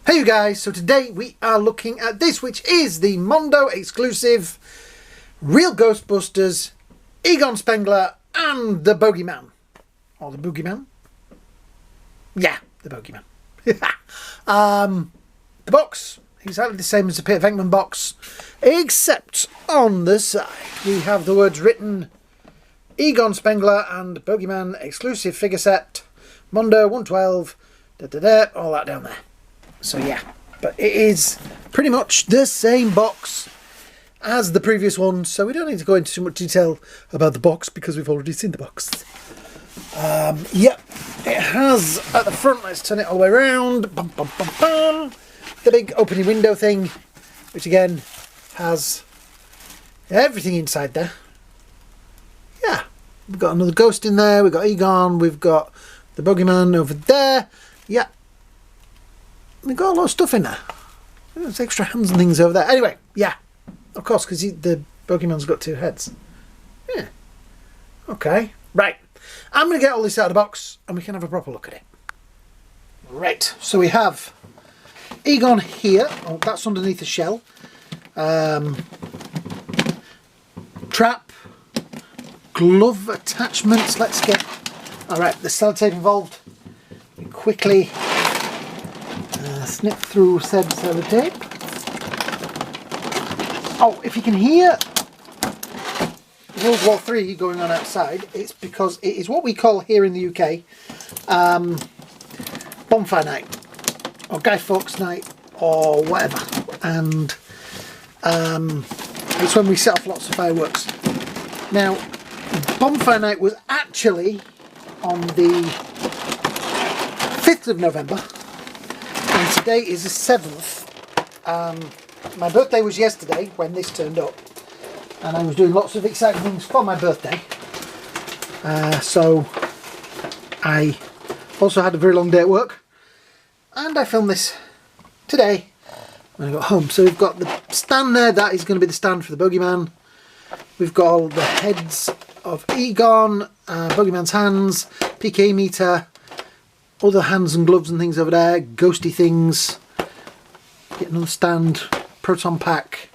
Hey you guys, so today we are looking at this, which is the Mondo exclusive Real Ghostbusters Egon Spengler and the Bogeyman. Or the Boogeyman? Yeah, the Bogeyman. The box, exactly the same as the Peter Venkman box, except on the side we have the words written Egon Spengler and Bogeyman exclusive figure set, Mondo 112, all that down there. So yeah, but it is pretty much the same box as the previous one, so we don't need to go into too much detail about the box because we've already seen the box. Yep, it has at the front, let's turn it all the way around, bum, bum, bum, bum, the big opening window thing, which again has everything inside there. Yeah, we've got another ghost in there, we've got Egon, we've got the Bogeyman over there. Yeah. We've got a lot of stuff in there. There's extra hands and things over there. Anyway, yeah. Of course, because the Bogeyman's got two heads. Yeah. Okay. Right. I'm going to get all this out of the box and we can have a proper look at it. Right. So we have Egon here. Oh, that's underneath the shell. Trap. Glove attachments. Let's get... Alright, the sellotape involved. We quickly... snip through said sellotape. Oh, if you can hear World War III going on outside, it's because it is what we call here in the UK bonfire night, or Guy Fawkes night, or whatever. And it's when we set off lots of fireworks. Now, bonfire night was actually on the 5th of November. And today is the 7th. My birthday was yesterday when this turned up. And I was doing lots of exciting things for my birthday. So I also had a very long day at work. And I filmed this today when I got home. So we've got the stand there. That is going to be the stand for the Bogeyman. We've got all the heads of Egon, Bogeyman's hands, PK meter, other hands and gloves and things over there, ghosty things, get another stand, proton pack,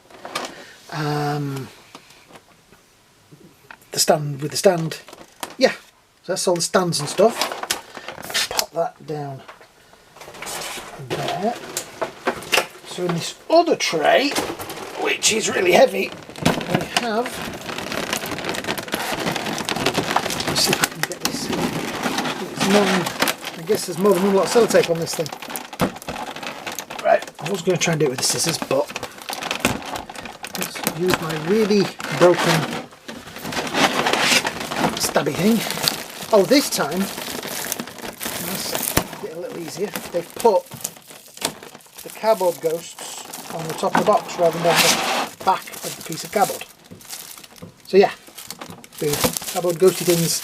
the stand with the stand. Yeah, so that's all the stands and stuff. Pop that down there. So in this other tray, which is really heavy, we have, let's see if I can get this, it's more, I guess there's more than one lot of sellotape on this thing. Right, I was going to try and do it with the scissors, but let's use my really broken stabby thing. Oh, this time, let's get it a little easier, they've put the cardboard ghosts on the top of the box rather than on the back of the piece of cardboard. So yeah, the cardboard ghosty things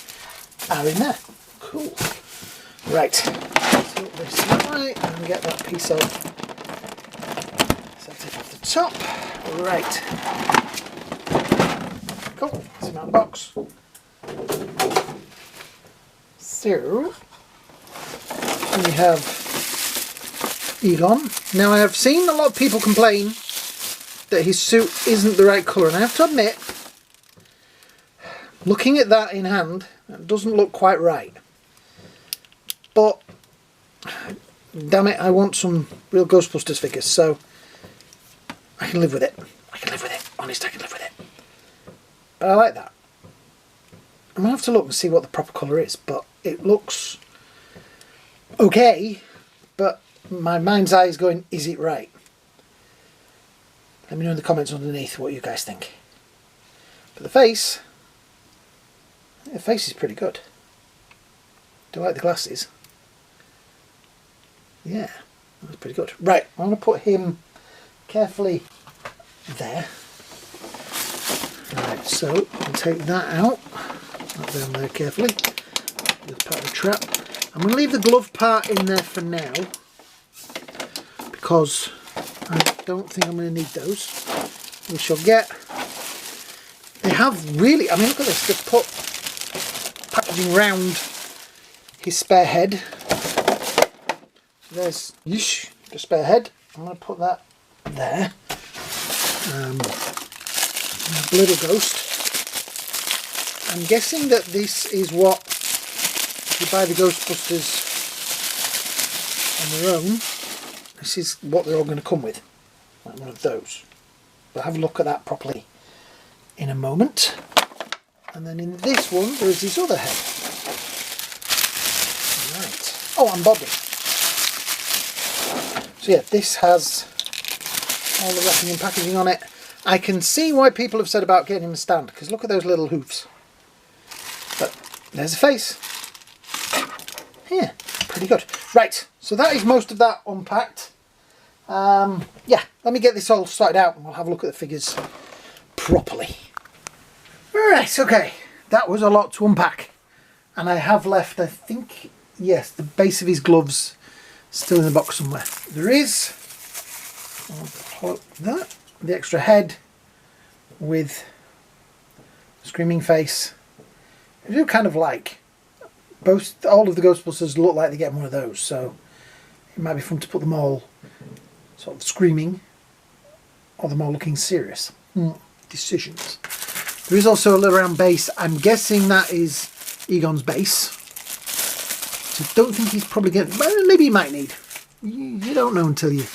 are in there. Cool. Right, tilt this that way and get that piece of sellotape off the top. Right, cool, that's in that box. So, we have Egon. Now I have seen a lot of people complain that his suit isn't the right colour, and I have to admit, looking at that in hand, it doesn't look quite right. But, damn it, I want some real Ghostbusters figures, so I can live with it. I can live with it. Honest, I can live with it. But I like that. I'm going to have to look and see what the proper colour is, but it looks okay, but my mind's eye is going, is it right? Let me know in the comments underneath what you guys think. But the face is pretty good. Do I like the glasses? Yeah, that's pretty good. Right, I'm going to put him carefully there. Right, so I'll take that out. That down there carefully. The part of the trap. I'm going to leave the glove part in there for now because I don't think I'm going to need those. We shall get... They have really... I mean, look at this. They've put packaging round his spare head. There's, yeesh, the spare head. I'm going to put that there. Little ghost. I'm guessing that this is what, if you buy the Ghostbusters on their own, this is what they're all going to come with. Like one of those. We'll have a look at that properly in a moment. And then in this one, there is this other head. Right. Oh, and body. So yeah, this has all the wrapping and packaging on it. I can see why people have said about getting him a stand, because look at those little hoofs. But there's a face. Yeah, pretty good. Right, so that is most of that unpacked. Yeah, let me get this all sorted out and we'll have a look at the figures properly. Right, okay, that was a lot to unpack. And I have left, I think, yes, the base of his gloves still in the box somewhere. There is, I'll pull that, the extra head with screaming face. I do kind of like both. All of the Ghostbusters look like they get one of those, so it might be fun to put them all sort of screaming or them all looking serious. Decisions. There is also a little round base. I'm guessing that is Egon's base. So I don't think he's probably going to, well, maybe he might need. You don't know until you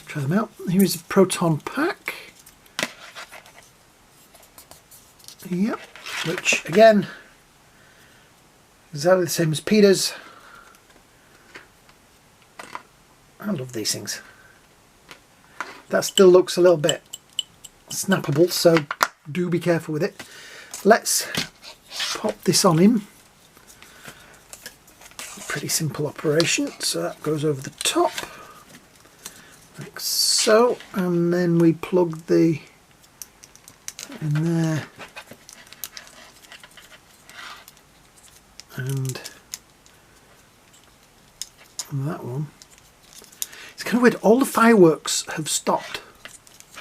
try them out. Here is a proton pack. Yep, which again, exactly the same as Peter's. I love these things. That still looks a little bit snappable, so do be careful with it. Let's pop this on him. Pretty simple operation. So that goes over the top, like so, and then we plug the in there, and that one. It's kind of weird. All the fireworks have stopped.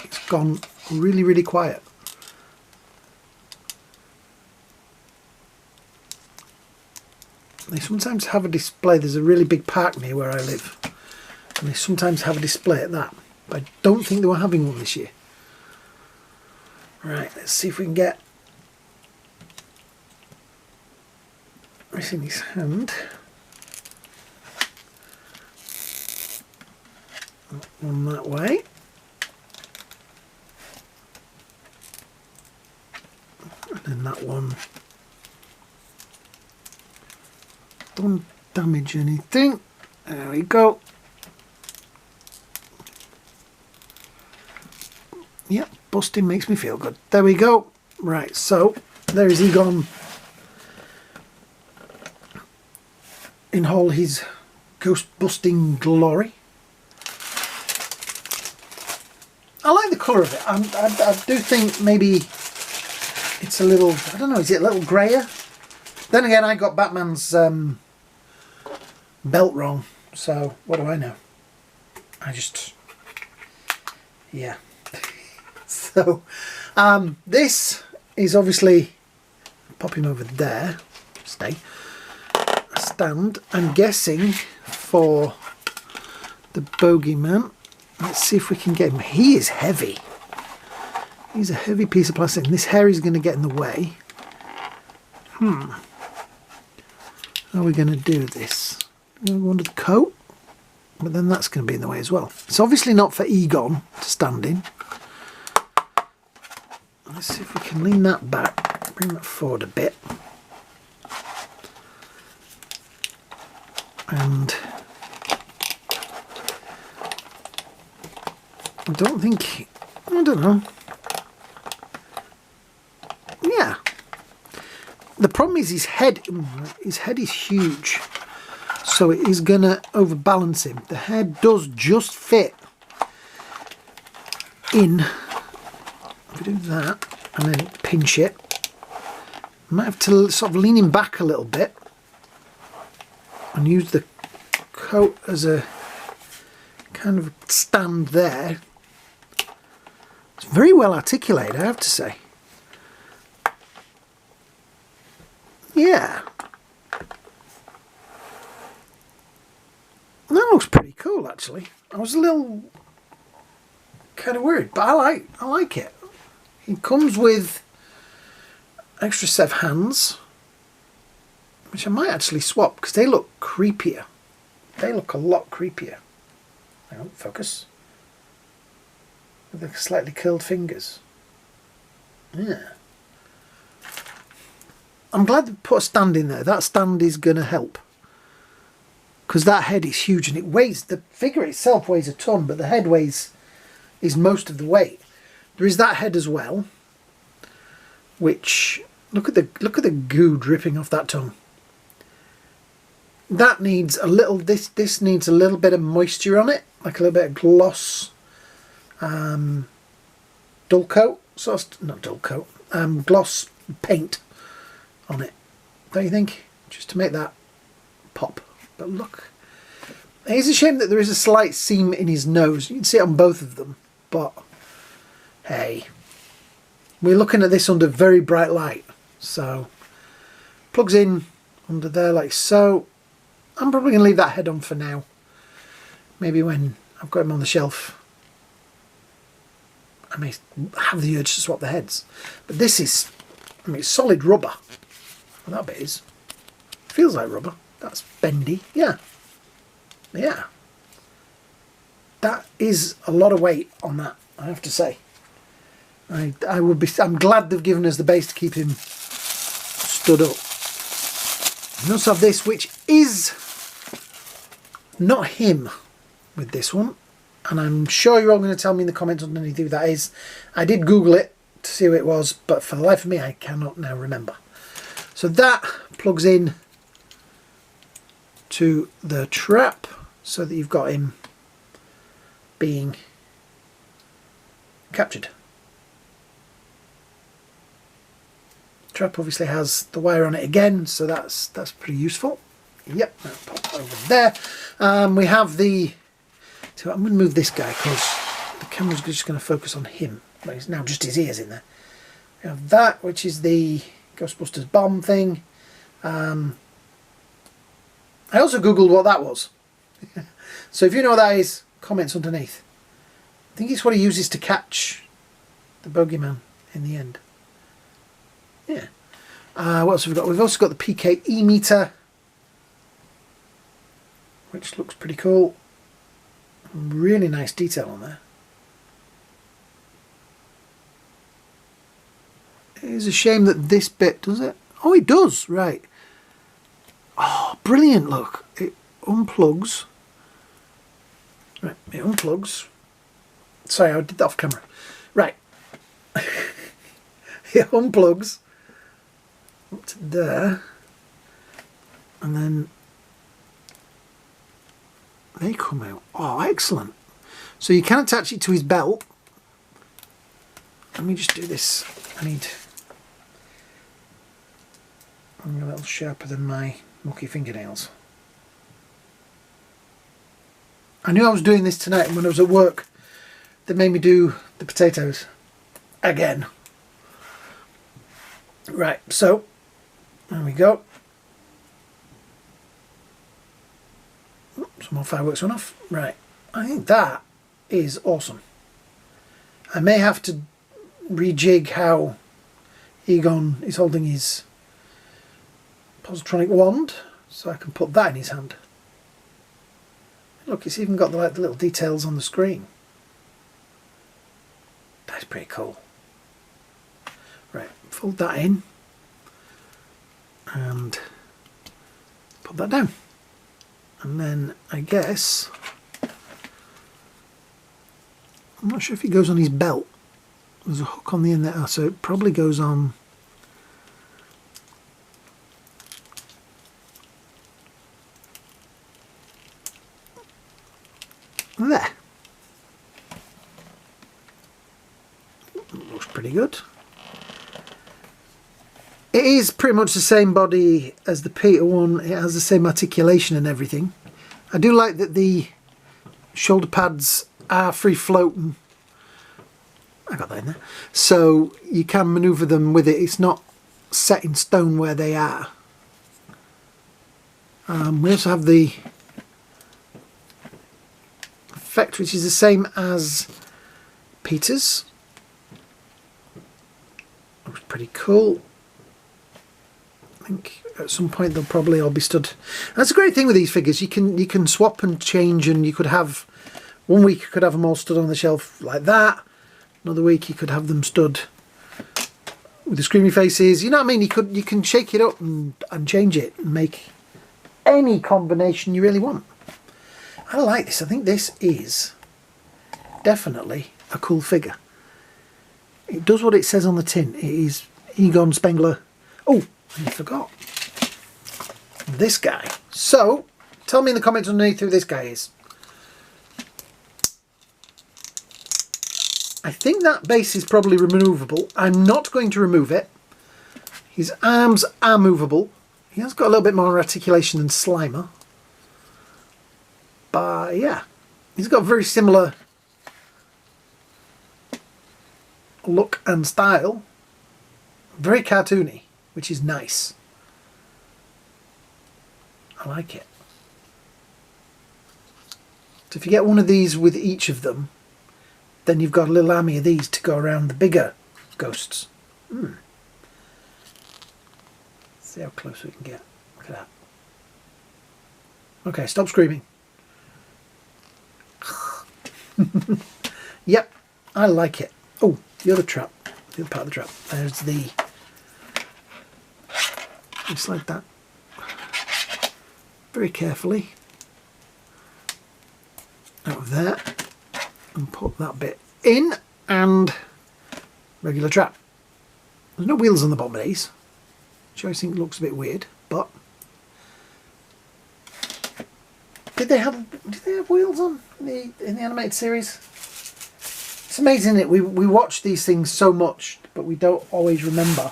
It's gone really, really quiet. They sometimes have a display. There's a really big park near where I live, and they sometimes have a display at that. But I don't think they were having one this year. Right, let's see if we can get this in his hand. One that way. And then that one. Don't damage anything. There we go. Yep, busting makes me feel good. There we go. Right, so there is Egon in all his ghost busting glory. I like the colour of it. I do think maybe it's a little, I don't know, is it a little grayer? Then again, I got Batman's belt wrong, so what do I know? I just, yeah. So, this is obviously, pop him over there, stay, a stand, I'm guessing, for the Bogeyman. Let's see if we can get him. He is heavy. He's a heavy piece of plastic, and this hair is going to get in the way. How are we going to do this? We're going to go under the coat, but then that's going to be in the way as well. It's obviously not for Egon to stand in. Let's see if we can lean that back, bring that forward a bit. And I don't think, I don't know. Yeah. The problem is his head is huge, so it is going to overbalance him. The head does just fit in. If we do that and then pinch it, I might have to sort of lean him back a little bit and use the coat as a kind of stand there. It's very well articulated, I have to say. Yeah. That looks pretty cool, actually. I was a little kind of worried, but I like it. It comes with extra set of hands, which I might actually swap because they look creepier. They look a lot creepier. Hang on, focus. With the slightly curled fingers. Yeah. I'm glad they put a stand in there. That stand is going to help. Because that head is huge and it weighs, the figure itself weighs a ton, but the head is most of the weight. There is that head as well, which, look at the goo dripping off that tongue. That needs a little, this needs a little bit of moisture on it, like a little bit of gloss, dull coat, not dull coat, gloss paint on it, don't you think? Just to make that pop. But look, it's a shame that there is a slight seam in his nose. You can see it on both of them, but hey, we're looking at this under very bright light, so plugs in under there like so. I'm probably going to leave that head on for now. Maybe when I've got him on the shelf, I may have the urge to swap the heads. But this is, I mean, it's solid rubber. Well, that bit is. Feels like rubber. That's bendy. Yeah. Yeah. That is a lot of weight on that, I have to say. I'm glad they've given us the base to keep him stood up. We also have this, which is not him with this one. And I'm sure you're all going to tell me in the comments underneath who that is. I did Google it to see who it was, but for the life of me, I cannot now remember. So that plugs in to the trap so that you've got him being captured. The trap obviously has the wire on it again, so that's pretty useful. Yep, I'll pop over there. We have the... So I'm going to move this guy because the camera's just going to focus on him. But it's now just his ears in there. We have that, which is the Ghostbusters bomb thing. I also googled what that was. So if you know what that is, comments underneath. I think it's what he uses to catch the Bogeyman in the end. Yeah. What else have we got? We've also got the PKE meter, which looks pretty cool. Really nice detail on there. It is a shame that this bit, does it? Oh, it does, right. Oh, brilliant, look. It unplugs. Right, it unplugs. Sorry, I did that off camera. Right. It unplugs up to there. And then they come out. Oh, excellent. So you can attach it to his belt. Let me just do this. I'm a little sharper than my mucky fingernails. I knew I was doing this tonight, and when I was at work, they made me do the potatoes again. Right, so there we go. Some more fireworks went off. Right, I think that is awesome. I may have to rejig how Egon is holding his positronic wand so I can put that in his hand. Look, it's even got the little details on the screen. That's pretty cool. Right, fold that in and put that down. And then I guess, I'm not sure if it goes on his belt. There's a hook on the end there, so it probably goes on there. Looks pretty good. It is pretty much the same body as the Peter one. It has the same articulation and everything. I do like that the shoulder pads are free floating. I got that in there. So you can manoeuvre them with it. It's not set in stone where they are. We also have the effect, which is the same as Peter's. Looks pretty cool. I think at some point they'll probably all be stood. That's a great thing with these figures. You can swap and change, and you could have one week you could have them all stood on the shelf like that. Another week you could have them stood with the screamy faces. You know what I mean? You can shake it up and change it and make any combination you really want. I like this. I think this is definitely a cool figure. It does what it says on the tin. It is Egon Spengler. Oh, I forgot this guy. So tell me in the comments underneath who this guy is. I think that base is probably removable. I'm not going to remove it. His arms are movable. He has got a little bit more articulation than Slimer. But yeah, he's got a very similar look and style. Very cartoony, which is nice. I like it. So if you get one of these with each of them, then you've got a little army of these to go around the bigger ghosts. See how close we can get. Look at that. Okay, stop screaming. Yep, I like it. Oh, the other trap. The other part of the trap. There's the... Just like that. Very carefully. Out of there. And put that bit in, and regular trap. There's no wheels on the bottom of these, which I think looks a bit weird, but did they have wheels on in the animated series? It's amazing that we watch these things so much, but we don't always remember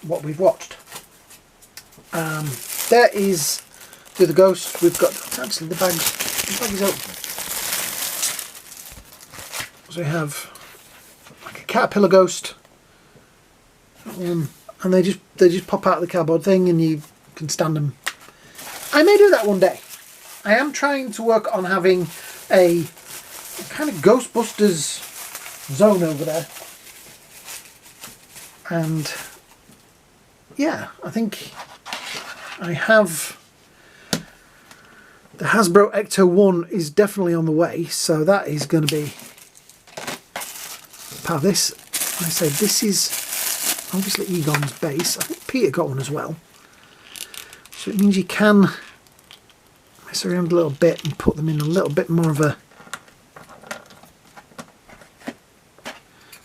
what we've watched. There is the other ghost. We've got actually the bag is open. So we have like a caterpillar ghost, and they just pop out of the cardboard thing, and you can stand them. I may do that one day. I am trying to work on having a kind of Ghostbusters zone over there, and yeah, I think I have. The Hasbro Ecto 1 is definitely on the way, so that is going to be part of this. Like I say, this is obviously Egon's base. I think Peter got one as well. So it means you can mess around a little bit and put them in a little bit more of a...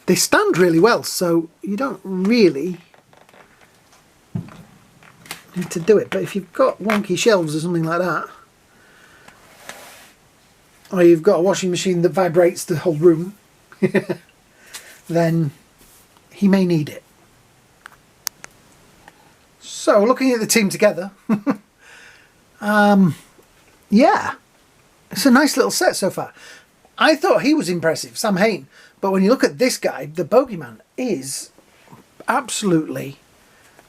They stand really well, so you don't really need to do it. But if you've got wonky shelves or something like that, or you've got a washing machine that vibrates the whole room, then he may need it. So, looking at the team together, yeah, it's a nice little set so far. I thought he was impressive, Sam Hain, but when you look at this guy, the Bogeyman is absolutely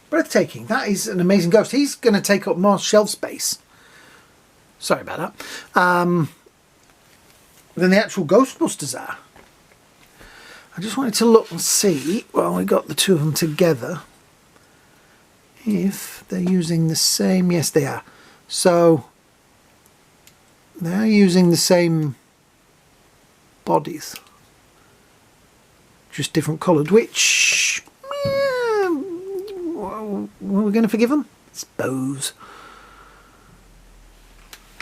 breathtaking. That is an amazing ghost. He's going to take up more shelf space. Sorry about that. Than the actual Ghostbusters are. I just wanted to look and see, well, we got the two of them together, if they're using the same. Yes, they are. So they're using the same bodies, just different coloured, which, yeah, well, we're going to forgive them, I suppose.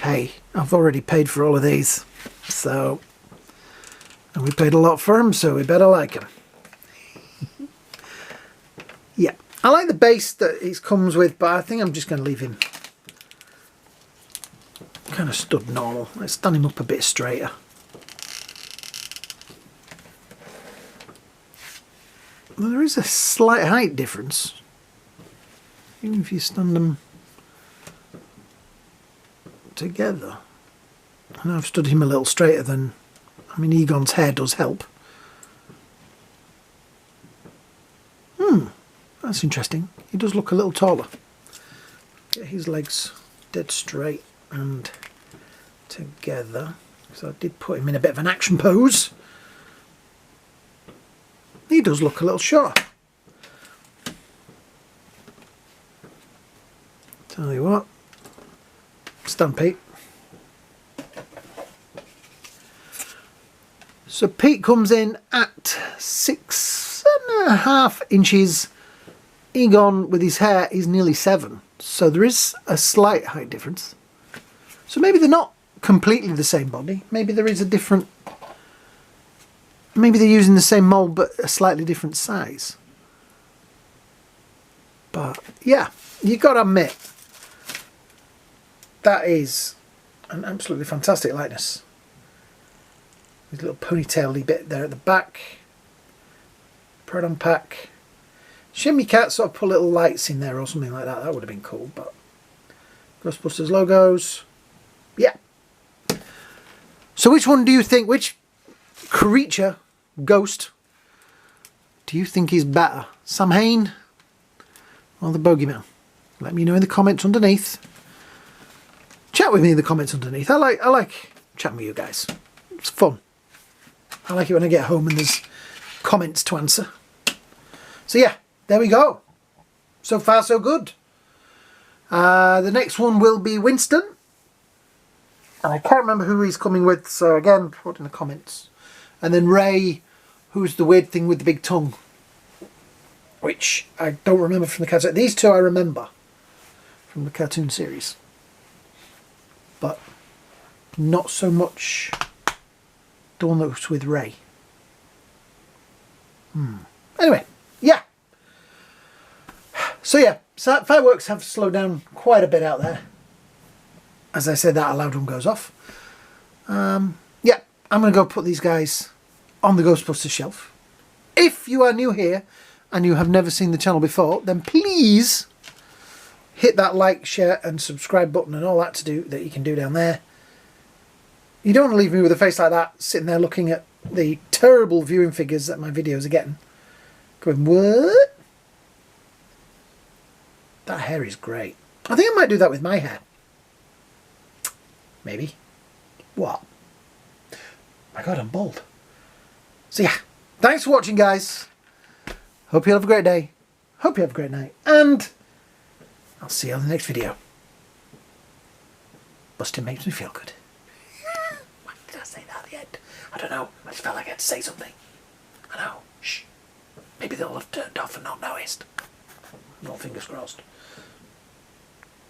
Hey, I've already paid for all of these, so, and we paid a lot for them, so we better like them. Yeah, I like the base that it comes with, but I think I'm just going to leave him kind of stood normal. Let's stand him up a bit straighter. Well, there is a slight height difference, even if you stand them together. I know I've stood him a little straighter than, I mean, Egon's hair does help. That's interesting. He does look a little taller. Get his legs dead straight and together. So I did put him in a bit of an action pose. He does look a little short. Tell you what. Stand Pete. So Pete comes in at 6.5 inches. Egon with his hair is nearly 7. So there is a slight height difference. So maybe they're not completely the same body. Maybe there is a different... Maybe they're using the same mould but a slightly different size. But yeah, you got to admit, that is an absolutely fantastic likeness. His little ponytaily bit there at the back. Proton pack. Shimmy Cat sort of put little lights in there or something like that. That would have been cool, but Ghostbusters logos. Yeah. So which one do you think, which creature, ghost, do you think is better? Sam Hain or the Bogeyman? Let me know in the comments underneath. Chat with me in the comments underneath. I like chatting with you guys. It's fun. I like it when I get home and there's comments to answer. So yeah, there we go. So far so good. The next one will be Winston. And I can't remember who he's coming with, so again, put in the comments. And then Ray, who's the weird thing with the big tongue. Which I don't remember from the cartoon. These two I remember from the cartoon series. But not so much the one that was with Ray. Anyway, yeah. So yeah, so fireworks have slowed down quite a bit out there. As I said, that alarm goes off. Yeah, I'm going to go put these guys on the Ghostbusters shelf. If you are new here and you have never seen the channel before, then please hit that like, share and subscribe button and all that you can do down there. You don't want to leave me with a face like that, sitting there looking at the terrible viewing figures that my videos are getting. Going, what? That hair is great. I think I might do that with my hair. Maybe. What? My God, I'm bald. So yeah, thanks for watching, guys. Hope you have a great day. Hope you have a great night. And I'll see you on the next video. Busting makes me feel good. Why did I say that at the end? I don't know. I just felt like I had to say something. I know. Shh. Maybe they'll have turned off and not noticed. No, fingers crossed.